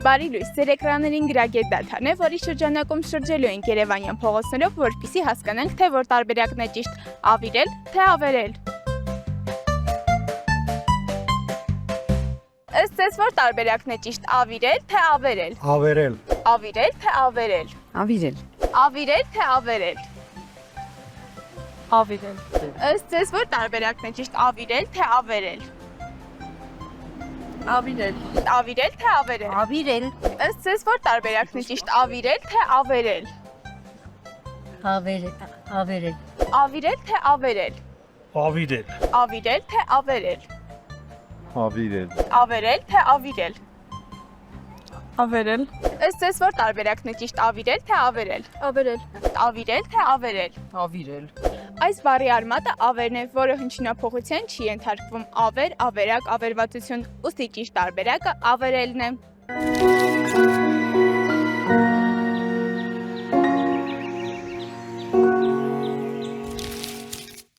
Բարի լույս, ձեր էկրաններին գրագետ դադարն է, որի շրջանակում շրջելու ենք Երևանյան փողոցներով, որպեսզի հասկանանք, թե որ տարբերակն է ճիշտ՝ ավիրել, թե ավերել։ Ըստ ձեզ որ տարբերակն է ճիշտ՝ ավիրել, թե ավերել։ Ավերել։ Ավիրել, թե ավերել։ Ավիրել։ Ավիրել, թե ավերել։ Ավիրել։ Ըստ ձեզ որ տարբերակն է ճիշտ՝ ավիրել, թե ավերել։ Ավիրել։ Ավիրել, թե ավերել։ Ավիրել։ Ըստ ձեզ որ տարբերակն է ճիշտ՝ ավիրել, թե ավերել։ Ավերել։ Ավերել։ Ավիրել, թե ավերել։ Ավիրել։ Ավիրել, թե ավերել։ Ավիրել։ Ավերել, թե ավիրել։ Ավերել։ Ըստ ձեզ որ տարբերակն է ճիշտ՝ ավիրել, թե ավերել։ Ավերել։ Ավիրել, թե ավերել։ Ավիրել։ Այս բառի արմատը ավերն է, որը հնչյունափոխության չի ենթարկվում ավեր, ավերակ, ավերվածություն, ուստի ճիշտ տարբերակը ավերելն է։